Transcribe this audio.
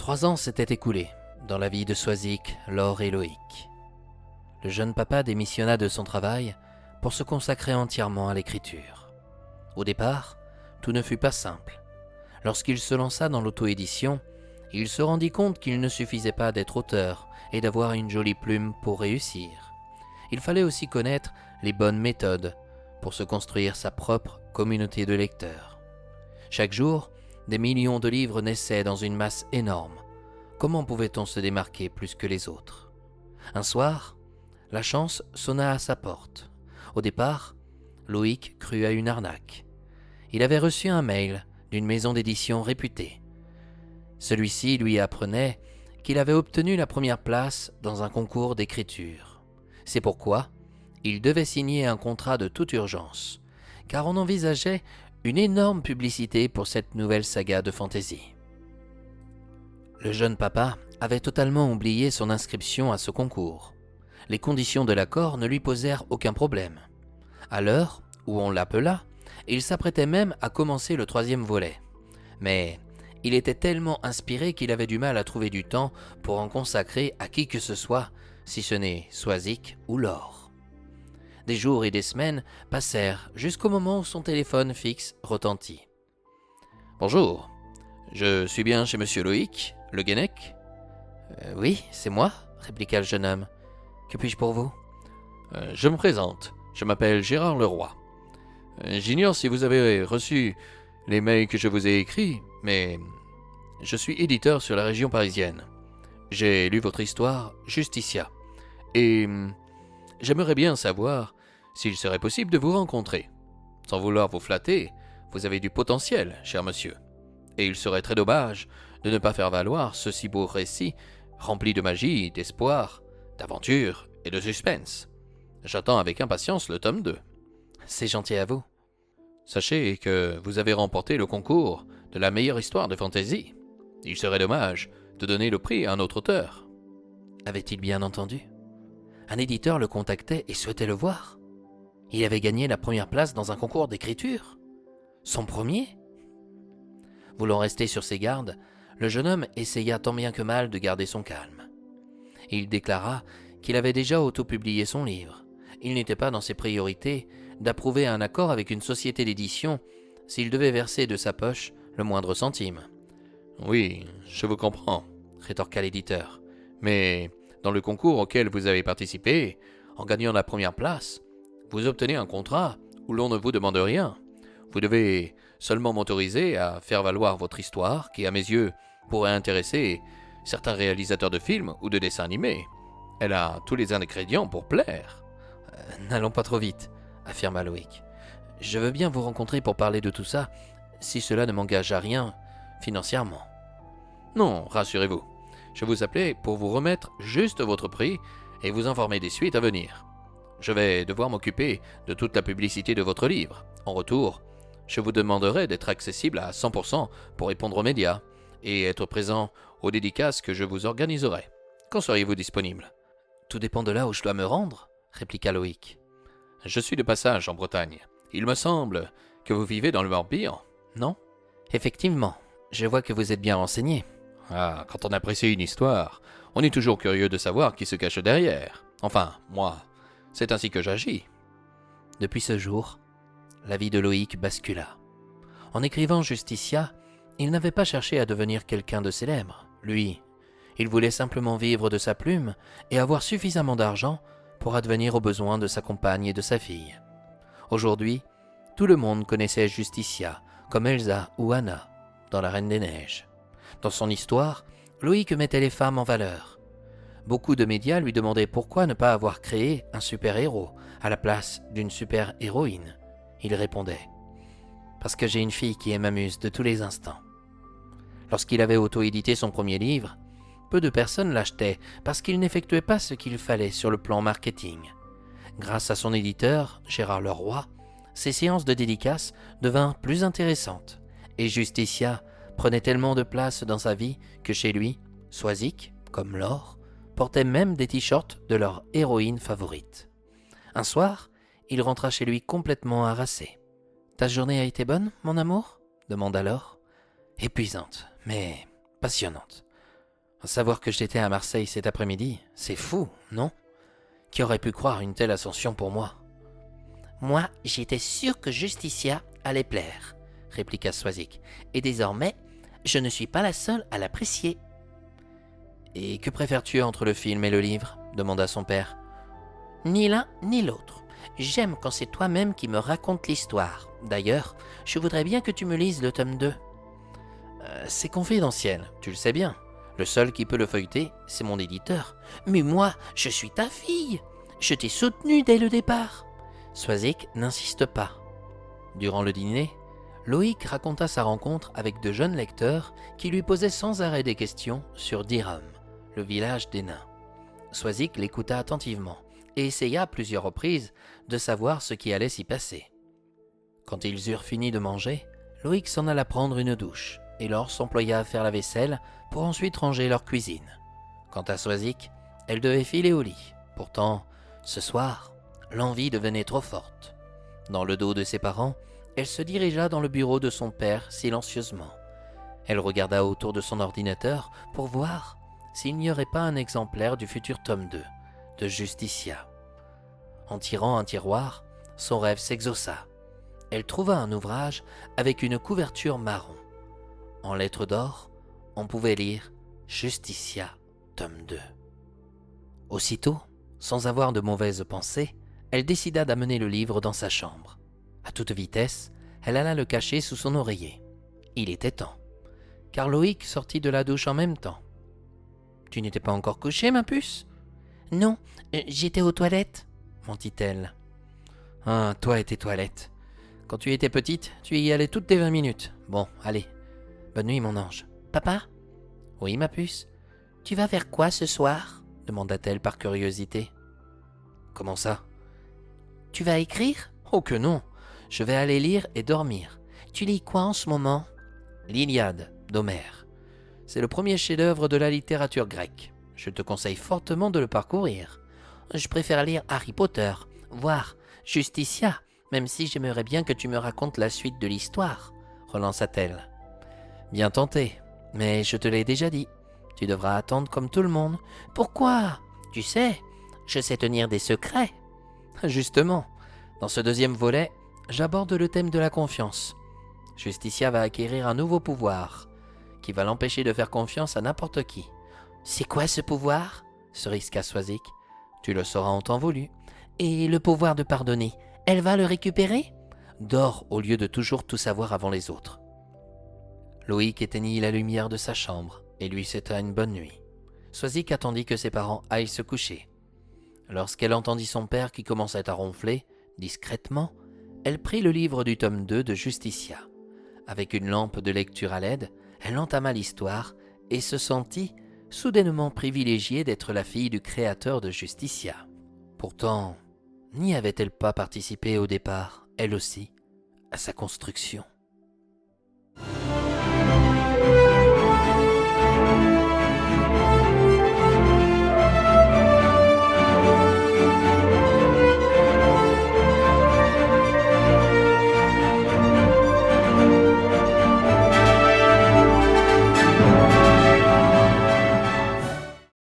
3 ans s'étaient écoulés dans la vie de Swazik, Laure et Loïc. Le jeune papa démissionna de son travail pour se consacrer entièrement à l'écriture. Au départ, tout ne fut pas simple. Lorsqu'il se lança dans l'auto-édition, il se rendit compte qu'il ne suffisait pas d'être auteur et d'avoir une jolie plume pour réussir. Il fallait aussi connaître les bonnes méthodes pour se construire sa propre communauté de lecteurs. Chaque jour, des millions de livres naissaient dans une masse énorme. Comment pouvait-on se démarquer plus que les autres? Un soir, la chance sonna à sa porte. Au départ, Loïc crut à une arnaque. Il avait reçu un mail d'une maison d'édition réputée. Celui-ci lui apprenait qu'il avait obtenu la première place dans un concours d'écriture. C'est pourquoi il devait signer un contrat de toute urgence, car on envisageait une énorme publicité pour cette nouvelle saga de fantasy. Le jeune papa avait totalement oublié son inscription à ce concours. Les conditions de l'accord ne lui posèrent aucun problème. À l'heure où on l'appela, il s'apprêtait même à commencer le 3e volet. Mais il était tellement inspiré qu'il avait du mal à trouver du temps pour en consacrer à qui que ce soit, si ce n'est Swazik ou Laure. Des jours et des semaines passèrent jusqu'au moment où son téléphone fixe retentit. « Bonjour, je suis bien chez Monsieur Loïc, le Guénec ?»« Oui, c'est moi, » répliqua le jeune homme. « Que puis-je pour vous ?»« Je me présente, je m'appelle Gérard Leroy. J'ignore si vous avez reçu les mails que je vous ai écrits, mais je suis éditeur sur la région parisienne. J'ai lu votre histoire, Justitia, et j'aimerais bien savoir s'il serait possible de vous rencontrer. Sans vouloir vous flatter, vous avez du potentiel, cher monsieur, et il serait très dommage de ne pas faire valoir ce si beau récit rempli de magie, d'espoir, d'aventure et de suspense. J'attends avec impatience le tome 2. C'est gentil à vous. Sachez que vous avez remporté le concours de la meilleure histoire de fantasy. Il serait dommage de donner le prix à un autre auteur. Avait-il bien entendu? Un éditeur le contactait et souhaitait le voir. Il avait gagné la première place dans un concours d'écriture. Son premier? Voulant rester sur ses gardes, le jeune homme essaya tant bien que mal de garder son calme. Il déclara qu'il avait déjà auto-publié son livre. Il n'était pas dans ses priorités d'approuver un accord avec une société d'édition s'il devait verser de sa poche le moindre centime. « Oui, je vous comprends, » rétorqua l'éditeur. « Mais dans le concours auquel vous avez participé, en gagnant la première place, vous obtenez un contrat où l'on ne vous demande rien. Vous devez seulement m'autoriser à faire valoir votre histoire qui, à mes yeux, pourrait intéresser certains réalisateurs de films ou de dessins animés. Elle a tous les ingrédients pour plaire. » N'allons pas trop vite, affirma Loïc. Je veux bien vous rencontrer pour parler de tout ça, si cela ne m'engage à rien financièrement. Non, rassurez-vous, je vous appelais pour vous remettre juste votre prix et vous informer des suites à venir. Je vais devoir m'occuper de toute la publicité de votre livre. En retour, je vous demanderai d'être accessible à 100% pour répondre aux médias et être présent aux dédicaces que je vous organiserai. Quand seriez-vous disponible? Tout dépend de là où je dois me rendre, répliqua Loïc. Je suis de passage en Bretagne. Il me semble que vous vivez dans le Morbihan, non? Effectivement, je vois que vous êtes bien renseigné. Ah, quand on apprécie une histoire, on est toujours curieux de savoir qui se cache derrière. Enfin, moi, c'est ainsi que j'agis. Depuis ce jour, la vie de Loïc bascula. En écrivant Justitia, il n'avait pas cherché à devenir quelqu'un de célèbre. Lui, il voulait simplement vivre de sa plume et avoir suffisamment d'argent pour advenir aux besoins de sa compagne et de sa fille. Aujourd'hui, tout le monde connaissait Justitia comme Elsa ou Anna dans La Reine des Neiges. Dans son histoire, Loïc mettait les femmes en valeur. Beaucoup de médias lui demandaient pourquoi ne pas avoir créé un super-héros à la place d'une super-héroïne. Il répondait « Parce que j'ai une fille qui m'amuse de tous les instants ». Lorsqu'il avait auto-édité son premier livre, peu de personnes l'achetaient parce qu'il n'effectuait pas ce qu'il fallait sur le plan marketing. Grâce à son éditeur, Gérard Leroy, ses séances de dédicaces devinrent plus intéressantes et Justitia prenait tellement de place dans sa vie que chez lui, Swazik, comme Laure, portait même des t-shirts de leur héroïne favorite. Un soir, il rentra chez lui complètement harassé. « Ta journée a été bonne, mon amour ?» demanda Laure. « Épuisante, mais passionnante. Savoir que j'étais à Marseille cet après-midi, c'est fou, non? Qui aurait pu croire une telle ascension pour moi? Moi, j'étais sûr que Justicia allait plaire, répliqua Swazik. Et désormais, je ne suis pas la seule à l'apprécier. Et que préfères-tu entre le film et le livre? Demanda son père. Ni l'un ni l'autre. J'aime quand c'est toi-même qui me racontes l'histoire. D'ailleurs, je voudrais bien que tu me lises le tome 2. C'est confidentiel, tu le sais bien. Le seul qui peut le feuilleter, c'est mon éditeur. Mais moi, je suis ta fille. Je t'ai soutenue dès le départ. Swazik n'insiste pas. Durant le dîner, Loïc raconta sa rencontre avec de jeunes lecteurs qui lui posaient sans arrêt des questions sur Diram, le village des nains. Swazik l'écouta attentivement et essaya à plusieurs reprises de savoir ce qui allait s'y passer. Quand ils eurent fini de manger, Loïc s'en alla prendre une douche et Laure s'employa à faire la vaisselle pour ensuite ranger leur cuisine. Quant à Swazik, elle devait filer au lit. Pourtant, ce soir, l'envie devenait trop forte. Dans le dos de ses parents, elle se dirigea dans le bureau de son père silencieusement. Elle regarda autour de son ordinateur pour voir s'il n'y aurait pas un exemplaire du futur tome 2 de Justicia. En tirant un tiroir, son rêve s'exauça. Elle trouva un ouvrage avec une couverture marron. En lettres d'or, on pouvait lire Justicia, tome 2. Aussitôt, sans avoir de mauvaises pensées, elle décida d'amener le livre dans sa chambre. À toute vitesse, elle alla le cacher sous son oreiller. Il était temps, car Loïc sortit de la douche en même temps. « Tu n'étais pas encore couchée, ma puce ?»« Non, j'étais aux toilettes, » mentit-elle. « Ah, toi et tes toilettes. Quand tu étais petite, tu y allais toutes les 20 minutes. Bon, allez. Bonne nuit, mon ange. »« Papa ? » ?»« Oui, ma puce. »« Tu vas faire quoi ce soir ?» demanda-t-elle par curiosité. « Comment ça ? » ?»« Tu vas écrire ? » ?»« Oh que non. Je vais aller lire et dormir. »« Tu lis quoi en ce moment ? » ?»« L'Iliade d'Homère. C'est le premier chef-d'œuvre de la littérature grecque. Je te conseille fortement de le parcourir. »« Je préfère lire Harry Potter, voire Justicia, même si j'aimerais bien que tu me racontes la suite de l'histoire, » relança-t-elle. « Bien tenté, mais je te l'ai déjà dit. Tu devras attendre comme tout le monde. »« Pourquoi ? Tu sais, je sais tenir des secrets. » »« Justement, dans ce deuxième volet, j'aborde le thème de la confiance. Justicia va acquérir un nouveau pouvoir qui va l'empêcher de faire confiance à n'importe qui. »« C'est quoi ce pouvoir ?» se risqua Swazik. « Tu le sauras en temps voulu. »« Et le pouvoir de pardonner, elle va le récupérer ? » Dors au lieu de toujours tout savoir avant les autres. Loïc éteignit la lumière de sa chambre et lui souhaita une bonne nuit. Swazik attendit que ses parents aillent se coucher. Lorsqu'elle entendit son père qui commençait à ronfler, discrètement, elle prit le livre du tome 2 de Justicia. Avec une lampe de lecture à LED, elle entama l'histoire et se sentit soudainement privilégiée d'être la fille du créateur de Justicia. Pourtant, n'y avait-elle pas participé au départ, elle aussi, à sa construction ?